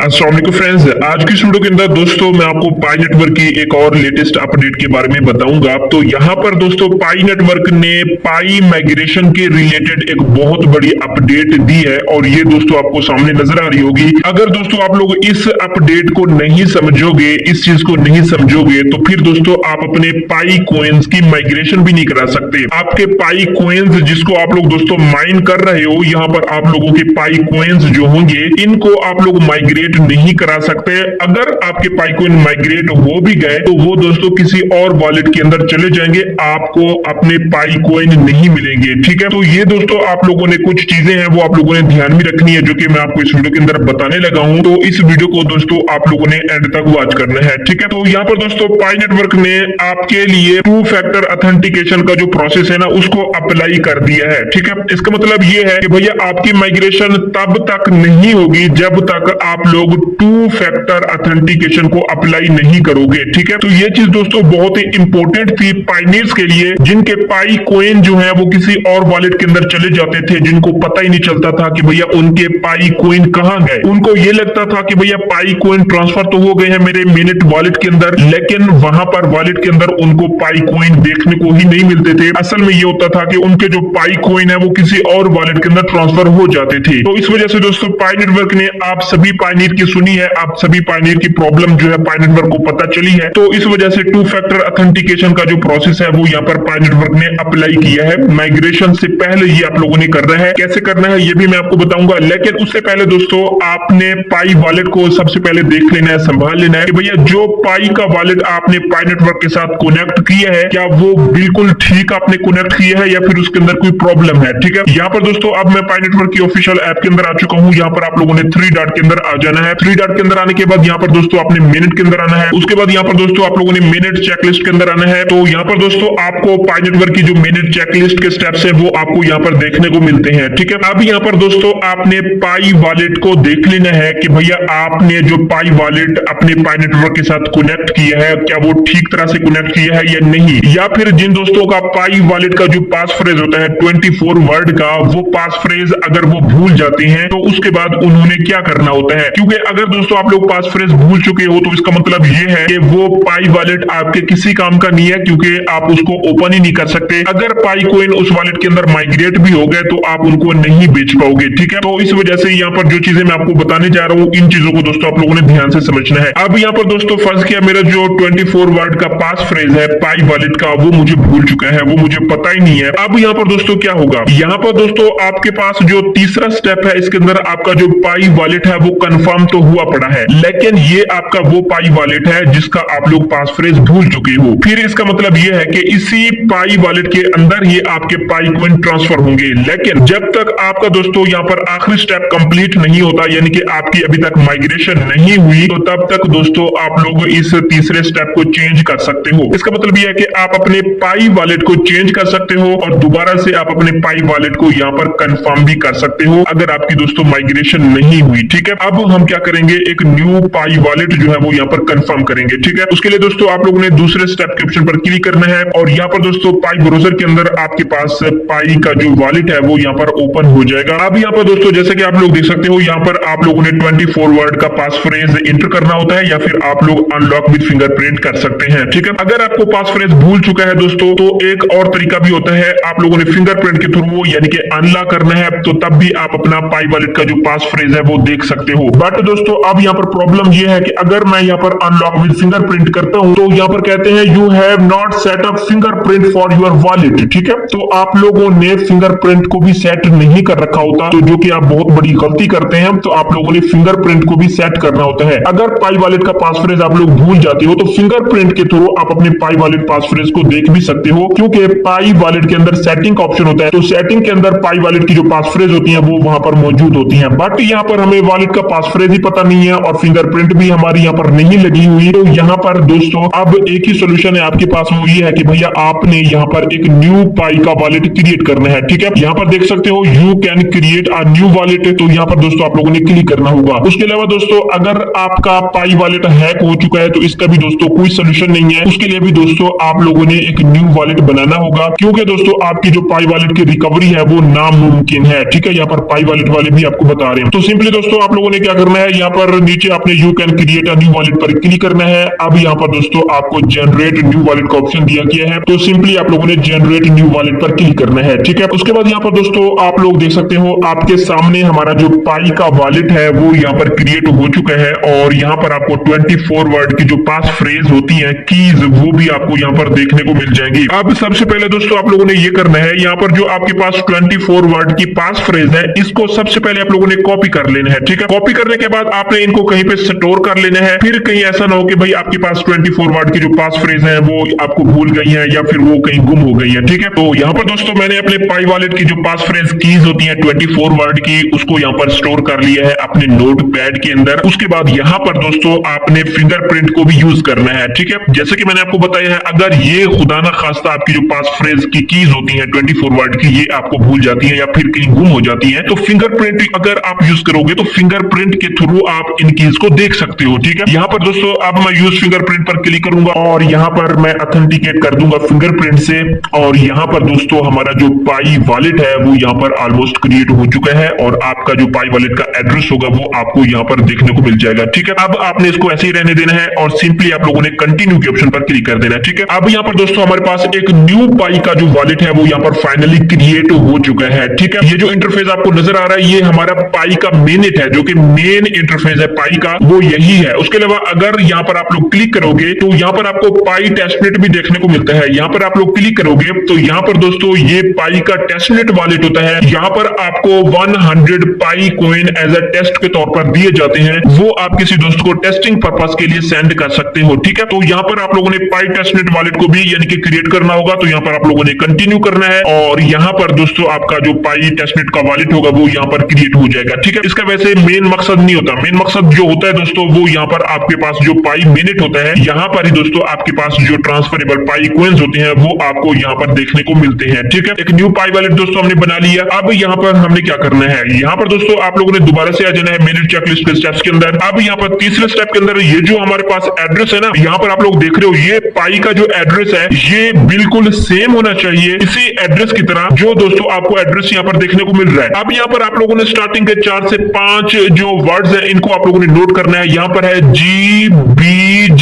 अस्सलाम वालेकुम फ्रेंड्स, आज की इस वीडियो के अंदर दोस्तों मैं आपको पाई नेटवर्क की एक और लेटेस्ट अपडेट के बारे में बताऊंगा। तो यहाँ पर दोस्तों पाई नेटवर्क ने पाई माइग्रेशन के रिलेटेड एक बहुत बड़ी अपडेट दी है और ये दोस्तों आपको सामने नजर आ रही होगी। अगर दोस्तों आप लोग इस अपडेट को नहीं समझोगे, इस चीज को नहीं समझोगे, तो फिर दोस्तों आप अपने पाई कोइंस की माइग्रेशन भी नहीं करा सकते। आपके पाई कोइंस जिसको आप लोग दोस्तों माइन कर रहे हो, यहाँ पर आप लोगों के पाई कोइंस जो होंगे इनको आप लोग माइग्रेट नहीं करा सकते। अगर आपके पाई कोइन माइग्रेट हो भी गए तो वो दोस्तों किसी और वॉलेट के अंदर चले जाएंगे, आपको अपने पाई कोइन नहीं मिलेंगे। ठीक है, तो ये दोस्तों आप लोगों ने कुछ चीजें हैं वो आप लोगों ने ध्यान में रखनी है, जो कि मैं आपको इस वीडियो के अंदर बताने लगा हूं। तो इस वीडियो को दोस्तों आप लोगों ने एंड तक वॉच करना है। ठीक है, तो यहाँ पर दोस्तों पाई नेटवर्क ने आपके लिए 2 फैक्टर ऑथेंटिकेशन का जो प्रोसेस है ना उसको अप्लाई कर दिया है। ठीक है, इसका मतलब ये है कि भैया आपकी माइग्रेशन तब तक नहीं होगी जब तक आप लोग 2 फैक्टर ऑथेंटिकेशन को अप्लाई नहीं करोगे। ठीक है, तो ये चीज दोस्तों बहुत ही इंपॉर्टेंट थी पाइनियर्स के लिए, जिनके पाई कोइन जो है वो किसी और वॉलेट के अंदर चले जाते थे, जिनको पता ही नहीं चलता था कि भैया उनके पाई कोइन कहां गए। उनको ये लगता था कि भैया पाई कोइन ट्रांसफर तो हो गए हैं मेरे मिनट वॉलेट के अंदर, लेकिन वहां पर वॉलेट के अंदर उनको पाई कोइन देखने को ही नहीं मिलते थे। असल में ये होता था कि उनके जो पाई कोइन है वो किसी और वॉलेट के अंदर ट्रांसफर हो जाते थे। तो इस वजह से दोस्तों पाई नेटवर्क ने आप सभी पाइनियर की सुनी है, आप सभी पाइनियर की प्रॉब्लम जो है पाई नेटवर्क को पता चली है। तो इस वजह से 2 फैक्टर ऑथेंटिकेशन का जो प्रोसेस है वो यहाँ पर पाई नेटवर्क ने अप्लाई किया है। माइग्रेशन से पहले ये आप लोगों ने करना है, कैसे करना है ये भी मैं आपको बताऊंगा। लेकिन उससे पहले दोस्तों आपने पाई वॉलेट को सबसे पहले देख लेना है, संभाल लेना है कि भैया जो पाई का वॉलेट आपने पाई नेटवर्क के साथ कनेक्ट किया है क्या वो बिल्कुल ठीक आपने कनेक्ट किया है या फिर उसके अंदर कोई प्रॉब्लम है। ठीक है, यहाँ पर दोस्तों अब मैं पाई नेटवर्क की ऑफिशियल ऐप के अंदर आ चुका हूँ। यहाँ पर आप लोगों ने 3 डॉट के अंदर आ जाना है। 3 डॉट के अंदर आने के बाद यहाँ पर दोस्तों आपने मिनट के अंदर आना है। उसके बाद यहाँ पर दोस्तों आप लोगों ने मिनट चेकलिस्ट के अंदर आना है। तो यहाँ पर दोस्तों आपको पाई नेटवर्क की जो मिनट चेकलिस्ट के स्टेप्स है वो आपको यहाँ पर देखने को मिलते हैं। ठीक है, अब यहाँ पर दोस्तों आपने पाई वॉलेट को देख लेना है कि भैया आपने जो पाई वॉलेट अपने पाई नेटवर्क के साथ कनेक्ट किया है क्या वो ठीक तरह से कनेक्ट किया है या नहीं, या फिर जिन दोस्तों का पाई वॉलेट का जो पास फ्रेज होता है 24 वर्ड का, वो पास फ्रेज अगर वो भूल जाते हैं तो उसके बाद उन्होंने क्या करना होता है। क्योंकि अगर दोस्तों आप लोग पास फ्रेज भूल चुके हो तो इसका मतलब ये है कि वो पाई वॉलेट आपके किसी काम का नहीं है, क्योंकि आप उसको ओपन ही नहीं कर सकते। अगर पाई कोइन उस वॉलेट के अंदर माइग्रेट भी हो गए तो आप उनको नहीं बेच पाओगे। ठीक है, तो इस वजह से यहाँ पर जो चीजें मैं आपको बताने जा रहा हूँ इन चीजों को दोस्तों आप लोगों ने ध्यान से समझना है। अब यहाँ पर दोस्तों फर्ज किया मेरा जो 24 वर्ड का पास फ्रेज है पाई वॉलेट का वो मुझे भूल चुका है, वो मुझे पता ही नहीं है। अब यहाँ पर दोस्तों क्या होगा, यहाँ पर दोस्तों आपके पास जो तीसरा स्टेप है इसके अंदर आपका जो पाई वॉलेट है वो कंफर्म तो हुआ पड़ा है, लेकिन ये आपका वो पाई वॉलेट है जिसका आप लोग पास फ्रेज भूल चुके हो। फिर इसका मतलब ये है कि इसी पाई वॉलेट के अंदर ही आपके पाई कोइन ट्रांसफर होंगे। लेकिन जब तक आपका दोस्तों यहाँ पर आखिरी स्टेप कंप्लीट नहीं होता, यानी कि आपकी अभी तक माइग्रेशन नहीं हुई, तो तब तक दोस्तों आप लोग इस तीसरे स्टेप को चेंज कर सकते हो। इसका मतलब यह है कि आप अपने पाई वॉलेट को चेंज कर सकते हो और दोबारा से आप अपने पाई वॉलेट को यहाँ पर कंफर्म भी कर सकते हो अगर आपकी दोस्तों माइग्रेशन नहीं हुई। ठीक है, अब हम क्या करेंगे, एक न्यू पाई वॉलेट जो है वो यहाँ पर कंफर्म करेंगे। ठीक है, उसके लिए दोस्तों आप लोगों ने दूसरे स्टेप के ऑप्शन पर क्लिक करना है और यहाँ पर दोस्तों पाई ब्राउजर के अंदर आपके पास पाई का जो वॉलेट है वो यहाँ पर ओपन हो जाएगा। अब यहाँ पर दोस्तों जैसे कि आप लोग देख सकते हो यहाँ पर आप लोगों ने 24 वर्ड का पास फ्रेज एंटर करना होता है या फिर आप लोग अनलॉक विद फिंगरप्रिंट कर सकते हैं। ठीक है, अगर आपको पास फ्रेज भूल चुका है दोस्तों तो एक और तरीका भी होता है, आप लोगों ने फिंगरप्रिंट के थ्रू यानी कि अनलॉक करना है, तो तब भी आप अपना पाई वॉलेट का जो पास फ्रेज है वो देख सकते हो। बट दोस्तों अब यहाँ पर प्रॉब्लम ये है कि अगर मैं यहाँ पर अनलॉक विद फिंगरप्रिंट करता हूँ तो यहाँ पर कहते हैं you have not set up fingerprint for your wallet. ठीक है, तो आप लोगों ने फिंगरप्रिंट को भी सेट नहीं कर रखा होता, तो जो कि आप बहुत बड़ी गलती करते हैं। तो आप लोगों ने फिंगरप्रिंट को भी सेट करना होता है। अगर पाई वॉलेट का पास फ्रेज आप लोग भूल जाते हो तो फिंगरप्रिंट के थ्रू आप अपने पाई वॉलेट पास फ्रेज को देख भी सकते हो, क्योंकि पाई वॉलेट के अंदर सेटिंग का ऑप्शन होता है। तो सेटिंग के अंदर पाई वॉलेट की जो पास फ्रेज होती है वो वहां पर मौजूद होती है। बट यहाँ पर हमें वॉलेट का पास फ्रेज ही पता नहीं है और फिंगरप्रिंट भी हमारी यहाँ पर नहीं लगी हुई। तो यहाँ पर दोस्तों अब एक ही सोल्यूशन है आपके पास, वो ये है कि भैया आपने यहाँ पर एक न्यू पाई का वॉलेट क्रिएट करना है। ठीक है, यहाँ पर देख सकते हो you can create a new wallet, तो यहाँ पर दोस्तों आप लोगों ने क्लिक करना होगा। उसके अलावा दोस्तों अगर आपका पाई वॉलेट हैक हो चुका है तो इसका भी दोस्तों कोई सोल्यूशन नहीं है, उसके लिए भी दोस्तों आप लोगों ने एक न्यू वॉलेट बनाना होगा, क्योंकि दोस्तों आपकी जो पाई वॉलेट की रिकवरी है वो नामुमकिन है। ठीक है, यहाँ पर पाई वॉलेट वाले भी आपको बता रहे हैं। तो सिंपली दोस्तों आप लोगों ने क्या करना करना है, यहाँ पर नीचे आपने you can create a new wallet पर क्लिक करना है। अब यहाँ पर दोस्तों आपको जनरेट न्यू वॉलेट का ऑप्शन दिया गया है, तो सिंपली आप लोगों ने जनरेट न्यू वॉलेट पर क्लिक करना है। ठीक है, उसके बाद यहाँ पर दोस्तों आप लोग देख सकते हो आपके सामने हमारा जो पाई का वॉलेट है वो यहाँ पर क्रिएट हो चुका है, और यहाँ पर आपको 24 वर्ड की जो पास फ्रेज होती है कीज, वो भी आपको यहाँ पर देखने को मिल जाएंगी। अब सबसे पहले दोस्तों आप लोगों ने ये करना है, यहाँ पर जो आपके पास 24 वर्ड की पास फ्रेज है इसको सबसे पहले आप लोगों ने कॉपी कर लेना है। ठीक है, कॉपी करने के बाद आपने इनको कहीं पे स्टोर कर लेना है। फिर कहीं ऐसा ना हो कि भाई आपके पास 24 वर्ड की जो पास फ्रेज है वो आपको भूल गई है या फिर वो कहीं गुम हो गई है। ठीक है, तो यहाँ पर दोस्तों मैंने अपने पाई वॉलेट की जो पास फ्रेज कीज होती है 24 वर्ड की, उसको यहाँ पर स्टोर कर लिया है अपने नोट पैड के अंदर। उसके बाद यहाँ पर दोस्तों आपने फिंगरप्रिंट को भी यूज करना है। ठीक है, जैसे कि मैंने आपको बताया है, अगर ये खुदा ना खास्ता आपकी जो पास फ्रेज की कीज होती है 24 वर्ड की, ये आपको भूल जाती है या फिर कहीं गुम हो जाती है, तो फिंगरप्रिंट अगर आप यूज करोगे तो फिंगरप्रिंट के थ्रू आप इन कीज को देख सकते हो। ठीक है, यहाँ पर दोस्तों अब मैं यूज फिंगरप्रिंट पर क्लिक करूंगा और यहाँ पर मैं ऑथेंटिकेट कर दूंगा फिंगरप्रिंट से, और यहाँ पर दोस्तों हमारा जो पाई वॉलेट है वो यहाँ पर ऑलमोस्ट क्रिएट हो चुका है, और आपका जो पाई वॉलेट का एड्रेस होगा वो आपको यहाँ पर देखने को मिल जाएगा। ठीक है, अब आपने इसको ऐसे ही रहने देना है और सिंपली आप लोगों ने कंटिन्यू के ऑप्शन पर क्लिक कर देना है। ठीक है, अब यहाँ पर दोस्तों हमारे पास एक न्यू पाई का जो वॉलेट है वो यहाँ पर फाइनली क्रिएट हो चुका है। ठीक है, ये जो इंटरफेस आपको नजर आ रहा है ये हमारा पाई का मेनेट है, जो कि मेन इंटरफेस है पाई का, वो यही है। उसके अलावा अगर यहाँ पर आप लोग क्लिक करोगे तो यहाँ पर आपको पाई टेस्टनेट भी देखने को मिलता है। यहाँ पर आप लोग क्लिक करोगे तो यहाँ पर दोस्तों ये पाई का टेस्टनेट वॉलेट होता है। यहाँ पर आपको 100 पाई कॉइन एज अ टेस्ट के तौर पर दिए जाते हैं, वो आप किसी दोस्त को टेस्टिंग पर्पस के लिए सेंड कर सकते हो। ठीक है, तो यहाँ पर आप लोगों ने पाई टेस्टनेट वॉलेट को भी यानी कि क्रिएट करना होगा, तो यहाँ पर आप लोगों ने कंटिन्यू करना है, और यहाँ पर दोस्तों आपका जो पाई टेस्टनेट का वॉलेट होगा वो यहाँ पर क्रिएट हो जाएगा। ठीक है, इसका वैसे मेन मकसद नहीं होता, मेन मकसद जो होता है दोस्तों वो यहाँ पर आपके पास जो पाई मिनट होता है, यहाँ पर ही दोस्तों आपके पास जो ट्रांसफरेबल पाई कॉइन्स होते हैं वो आपको यहाँ पर देखने को मिलते हैं। ठीक है, एक न्यू पाई वॉलेट दोस्तों हमने बना लिया। अब यहाँ पर हमने क्या करना है, यहाँ पर दोस्तों आप लोगों ने दोबारा से आ जाना है मिनट चेकलिस्ट के स्टेप्स के अंदर। अब यहाँ पर तीसरे स्टेप के अंदर ये जो हमारे पास एड्रेस है ना, यहाँ पर आप लोग देख रहे हो ये पाई का जो एड्रेस है ये बिल्कुल सेम होना चाहिए इसी एड्रेस की तरह जो दोस्तों आपको एड्रेस यहाँ पर देखने को मिल रहा है। अब यहाँ पर आप लोगों ने स्टार्टिंग के 4 से 5 जो वर्ड्स हैं इनको आप लोगों ने नोट करना है। यहाँ पर है GBJAR।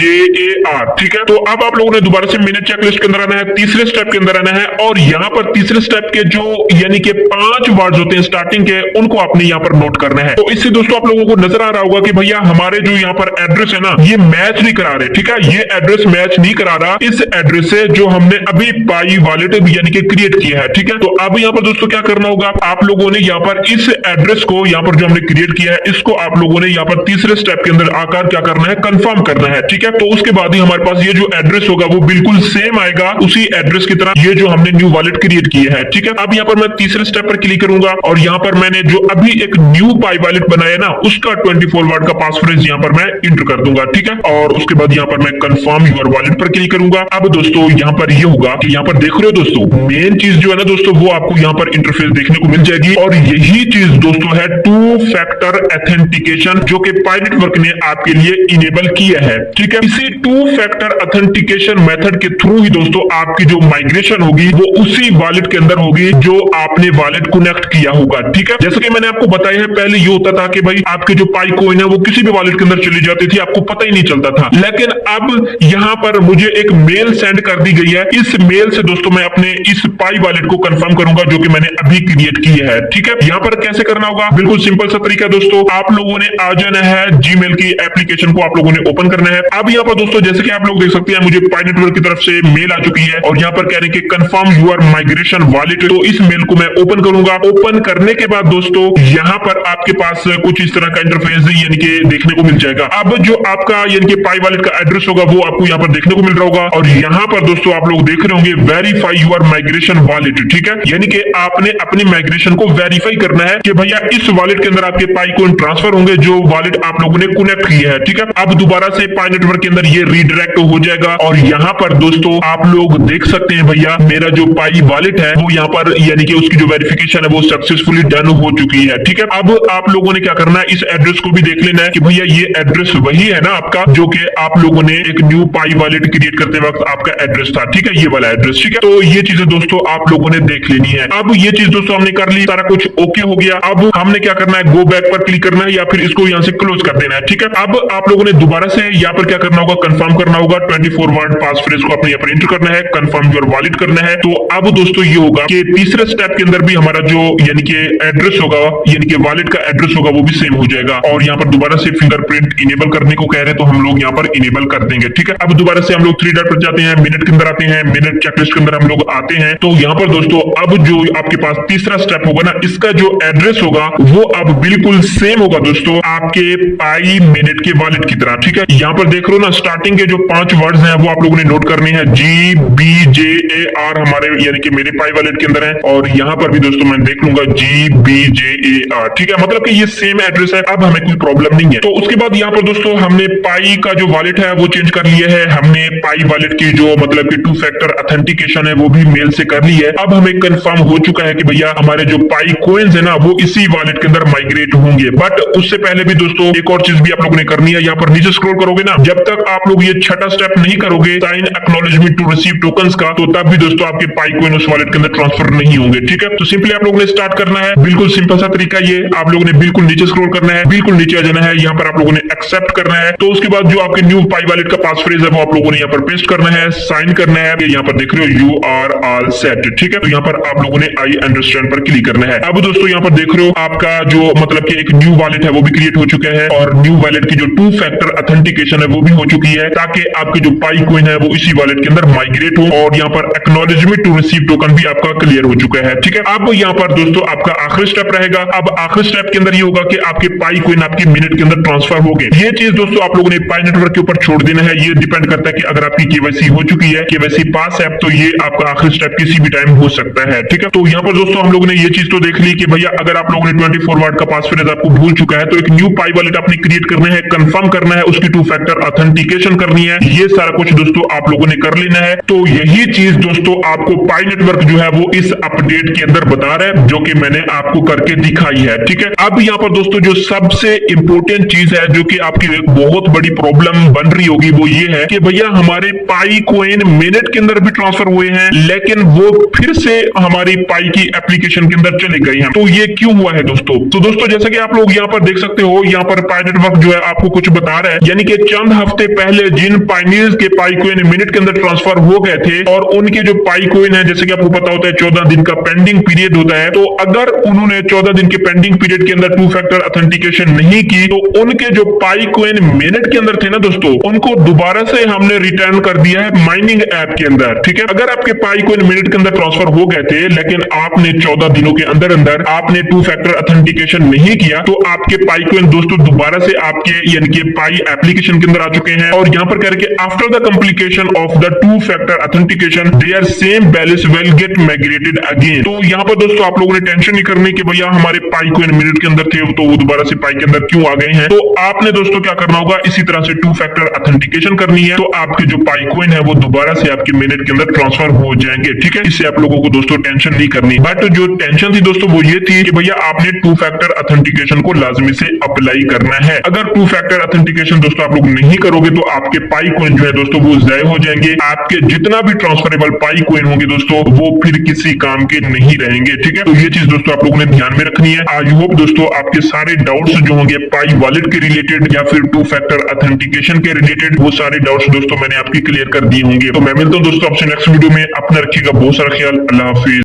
ठीक है, तो अब आप लोगों ने दोबारा से मिनट चेकलिस्ट के अंदर आना है, तीसरे स्टेप के अंदर आना है, और यहाँ पर तीसरे स्टेप के जो यानी कि 5 वर्ड्स होते हैं स्टार्टिंग के, उनको आपने यहाँ पर नोट करना है। तो इससे दोस्तों आप लोगों को नजर आ रहा होगा कि भैया हमारे जो यहाँ पर एड्रेस है ना ये मैच नहीं करा रहे। ठीक है, ये एड्रेस मैच नहीं करा रहा इस एड्रेस से जो हमने अभी पाई वॉलेट यानी कि क्रिएट किया है। ठीक है, तो अब यहाँ पर दोस्तों क्या करना होगा, आप लोगों ने यहाँ पर इस एड्रेस को यहाँ पर जो हमने क्रिएट किया है इसको आप लोगों ने यहाँ पर तीसरे स्टेप के अंदर आकर क्या करना है, कंफर्म करना है। ठीक है, तो उसके बाद ही हमारे पास ये जो एड्रेस होगा वो बिल्कुल सेम आएगा उसी एड्रेस की तरह ये जो हमने न्यू वॉलेट क्रिएट किया है। ठीक है, अब यहाँ पर मैं तीसरे स्टेप पर क्लिक करूंगा और यहाँ पर मैंने जो अभी एक न्यू पाई वॉलेट बनाया ना उसका 24 वर्ड का पासवर्ड यहाँ पर मैं इंटर कर दूंगा। ठीक है, और उसके बाद यहाँ पर मैं कंफर्म यूर वॉलेट पर क्लिक करूंगा। अब दोस्तों यहाँ पर ये होगा कि यहाँ पर देख रहे हो दोस्तों मेन चीज जो है ना दोस्तों वो आपको यहाँ पर इंटरफेस देखने को मिल जाएगी, और यही चीज दोस्तों है 2 फैक्टर ऑथेंटिकेशन जो कि पाई नेटवर्क ने आपके लिए इनेबल किया है। ठीक है, इसी 2 फैक्टर ऑथेंटिकेशन मेथड के थ्रू ही दोस्तों आपकी जो माइग्रेशन होगी वो उसी वॉलेट के अंदर होगी जो आपने वॉलेट कनेक्ट किया होगा। ठीक है, जैसे कि मैंने आपको बताया है पहले ये होता था कि भाई आपके जो पाई कॉइन है वो किसी भी वॉलेट के अंदर चली जाती थी, आपको पता ही नहीं चलता था, लेकिन अब यहाँ पर मुझे एक मेल सेंड कर दी गई है। इस मेल से दोस्तों मैं अपने इस पाई वॉलेट को कंफर्म करूंगा जो कि मैंने अभी क्रिएट की है। ठीक है, यहाँ पर कैसे करना होगा, बिल्कुल सिंपल सा तरीका दोस्तों, आप लोगों ने आ जाना है जीमेल की एप्लीकेशन को आप लोगों ने ओपन करना है। अब यहाँ पर दोस्तों जैसे कि आप लोग देख सकते हैं मुझे पाई नेटवर्क की तरफ से मेल आ चुकी है और यहाँ पर कह रहे हैं कि कंफर्म यूर माइग्रेशन वॉलेट, तो इस मेल को मैं ओपन करूंगा। ओपन करने के बाद दोस्तों यहाँ पर आपके पास कुछ इस तरह का इंटरफेस यानी कि देखने को मिल जाएगा। अब जो आपका यानी कि पाई वॉलेट का एड्रेस होगा वो आपको यहाँ पर देखने को मिल रहा होगा, और यहाँ पर दोस्तों आप लोग देख रहे होंगे वेरीफाई यूर माइग्रेशन वॉलेट। ठीक है, यानी कि आपने अपनी माइग्रेशन को वेरीफाई करना है कि भैया इस वॉलेट के अंदर आपके पाई कॉइन ट्रांसफर होंगे जो वॉलेट आप लोगों ने कनेक्ट किया है। ठीक है, अब दोबारा से पाई नेटवर्क के अंदर ये रीडायरेक्ट हो जाएगा, और यहाँ पर दोस्तों आप लोग देख सकते हैं भैया मेरा जो पाई वॉलेट है वो यहाँ पर यानी कि उसकी जो वेरिफिकेशन है वो सक्सेसफुली डन हो चुकी है। ठीक है, अब आप लोगों ने क्या करना है, इस एड्रेस को भी देख लेना है कि भैया ये एड्रेस वही है ना आपका जो कि आप लोगों ने एक न्यू पाई वॉलेट क्रिएट करते वक्त आपका एड्रेस था। ठीक है, ये वाला एड्रेस। ठीक है, तो ये चीजें दोस्तों आप लोगों ने देख लेनी है। अब ये चीज दोस्तों हमने कर ली, सारा कुछ ओके हो गया। अब हमने क्या करना है, गो बैक पर क्लिक करना है, या फिर इसको यहाँ से क्लोज कर देना है। ठीक है, अब आप लोगों ने दोबारा से यहाँ पर क्या करना होगा, कंफर्म करना होगा, 24 वर्ड पास फ्रेज को अपने यहाँ पर एंटर करना है, कंफर्म योर वॉलेट करना है। तो अब दोस्तों ये होगा कि तीसरे स्टेप के अंदर भी हमारा जो यानी कि एड्रेस होगा, यानी कि वॉलेट का एड्रेस होगा, वो भी सेम हो जाएगा। और यहाँ पर दोबारा से फिंगरप्रिंट इनेबल करने को कह रहे हैं, तो हम लोग यहाँ पर इनेबल कर देंगे। ठीक है, अब दोबारा से हम लोग 3 डॉट पर जाते हैं, मिनट के अंदर आते हैं, मिनट चेकलिस्ट के अंदर हम लोग आते हैं। तो यहाँ पर दोस्तों अब जो आपके पास तीसरा स्टेप होगा ना, इसका जो एड्रेस होगा वो अब बिल्कुल सेम होगा दोस्तों आपके पाई मिनट के वॉलेट की तरह। ठीक है, यहाँ पर देख रहे हो ना, स्टार्टिंग के जो 5 वर्ड्स हैं वो आप लोगों ने नोट करने हैं। GBJAR हमारे यानी कि मेरे पाई वॉलेट के अंदर है, और यहाँ पर भी दोस्तों मैं देख लूंगा GBJAR। ठीक है, मतलब कि ये सेम एड्रेस है, अब हमें कोई प्रॉब्लम नहीं है। तो उसके बाद यहाँ पर दोस्तों हमने पाई का जो वॉलेट है वो चेंज कर लिया है, हमने पाई वॉलेट की जो मतलब कि 2 फैक्टर ऑथेंटिकेशन है वो भी मेल से कर ली है। अब हमें कंफर्म हो चुका है कि भैया हमारे जो पाई कॉइन्स है ना वो इसी वॉलेट के अंदर माइग्रेट होंगे। बट उससे पहले भी दोस्तों एक और चीज भी आप लोगों ने करनी है। यहाँ पर नीचे स्क्रॉल करोगे ना, जब तक आप लोग ये छठा स्टेप नहीं करोगे sign acknowledgement to receive tokens का, तो तब भी दोस्तों आपके पाई कॉइन उस वॉलेट के अंदर ट्रांसफर नहीं होंगे। ठीक है, तो सिंपली आप लोगों ने स्टार्ट करना है, बिल्कुल सिंपल सा तरीका ये। आप लोगों ने बिल्कुल नीचे स्क्रॉल करना है, बिल्कुल नीचे आ जाना है, यहाँ पर आप लोगों ने एक्सेप्ट करना है। तो उसके बाद जो आपके न्यू पाई वॉलेट का पास फ्रेज है वो आप लोगों ने यहाँ पर पेस्ट करना है, साइन करना है। यहाँ पर देख रहे हो यू आर ऑल सेट। ठीक है, तो यहाँ पर आप लोगों ने आई अंडरस्टैंड पर क्लिक करना है। अब दोस्तों यहाँ पर देख रहे हो आपका जो मतलब कि एक न्यू वॉलेट है वो भी क्रिएट हो चुका है, और न्यू वॉलेट की जो 2 फैक्टर ऑथेंटिकेशन है वो भी हो चुकी है, ताकि आपके जो पाई कॉइन है वो इसी वॉलेट के अंदर माइग्रेट हो। और यहाँ पर एक्नॉलेजमेंट टू रिसीव टोकन भी आपका क्लियर हो चुका है। ठीक है, अब यहाँ पर दोस्तों आपका आखिरी स्टेप रहेगा। अब आखिरी स्टेप के अंदर ये होगा कि आपके पाई कॉइन आपके मिनट के अंदर ट्रांसफर हो गए। ये चीज दोस्तों आप लोगों ने पाई नेटवर्क के ऊपर छोड़ देना है। ये डिपेंड करता है कि अगर आपकी केवाईसी हो चुकी है, केवाईसी पास है, तो ये आपका आखिरी स्टेप किसी भी टाइम हो सकता है। ठीक है, तो यहाँ पर दोस्तों हम लोगों ने ये चीज तो देख ली कि भैया अगर आप लोगों ने 24 वर्ड का पास फ्रेज आपको भूल चुका है, तो एक न्यू पाई वॉलेट आपने क्रिएट करना है, कंफर्म करना है, उसकी 2 फैक्टर ऑथेंटिकेशन करनी है। ये सारा कुछ दोस्तों आप लोगों ने कर लेना है। तो यही चीज दोस्तों आपको पाई नेटवर्क जो है वो इस अपडेट के अंदर बता रहा है, जो कि मैंने आपको करके दिखाई है। ठीक है, अब यहाँ पर दोस्तों जो सबसे इंपॉर्टेंट चीज है, जो कि आपकी एक बहुत बड़ी प्रॉब्लम बन रही होगी, वो ये है कि भैया हमारे पाई कॉइन मिनट के अंदर भी ट्रांसफर हुए हैं, लेकिन वो फिर से हमारी पाई की एप्लीकेशन के अंदर चले गए हैं। तो ये क्यों हुआ है दोस्तों? तो दोस्तों जैसा कि आप लोग यहाँ पर देख सकते हो, यहाँ पर पाई नेटवर्क जो है आपको कुछ बता रहा है, यानी कि चंद हफ्ते पहले जिन पाइनियर्स के पाई कॉइन मिनट के अंदर ट्रांसफर हो गए थे, और उनके जो पाई कॉइन है, जैसे कि आपको पता होता है 14 दिन का पेंडिंग पीरियड होता है, तो अगर उन्होंने 14 दिन के पेंडिंग पीरियड के अंदर 2 फैक्टर ऑथेंटिकेशन नहीं की, तो उनके जो पाई कॉइन मिनट के अंदर थे ना दोस्तों, उनको दोबारा से हमने रिटर्न कर दिया है माइनिंग ऐप के अंदर। ठीक है, अगर आपके पाई कॉइन मिनट के अंदर ट्रांसफर हो गए थे, लेकिन आपने 14 दिनों के अंदर अंदर आपने 2 फैक्टर ऑथेंटिकेशन नहीं किया, तो आपके पाई कॉइन दोस्तों दोबारा से आपके यानी कि पाई एप्लीकेशन के अंदर आ चुके हैं। और यहाँ पर कह रहे कि after the completion of the 2 factor authentication their same balance will get migrated again. तो यहाँ पर दोस्तों आप लोगों ने टेंशन नहीं करनी कि भैया हमारे पाई कॉइन मिनट के अंदर थे, तो वो दोबारा से पाई के अंदर क्यों आ गए हैं। तो आपने दोस्तों क्या करना होगा, इसी तरह से 2 फैक्टर ऑथेंटिकेशन करनी है, तो आपके जो पाई कॉइन है वो दोबारा से आपके मिनट के अंदर ट्रांसफर हो जाएंगे। ठीक है, इससे आप लोगों को दोस्तों टेंशन नहीं करनी। बट जो टेंशन थी दोस्तों वो ये थी कि भैया आपने 2 फैक्टर ऑथेंटिकेशन को लाजमी से अप्लाई करना है। अगर 2 फैक्टर ऑथेंटिकेशन दोस्तों आप लोग नहीं करोगे, तो आपके पाई कॉइन जो है दोस्तों वो ज़ाया हो जाएंगे। आपके जितना भी ट्रांसफरेबल पाई कॉइन होंगे दोस्तों, वो फिर किसी काम के नहीं रहेंगे। ठीक है, तो ये चीज दोस्तों आप लोगों ने ध्यान में रखनी है। आई होप दोस्तों आपके सारे डाउट्स जो होंगे पाई वॉलेट के रिलेटेड या फिर 2 फैक्टर ऑथेंटिकेशन के रिलेटेड, वो सारे डाउट्स दोस्तों मैंने आपकी क्लियर कर दिए होंगे। तो मैं मिलता हूँ दोस्तों आपसे नेक्स्ट वीडियो में। अपना रखिएगा बहुत सारा ख्याल। अल्लाह हाफिज।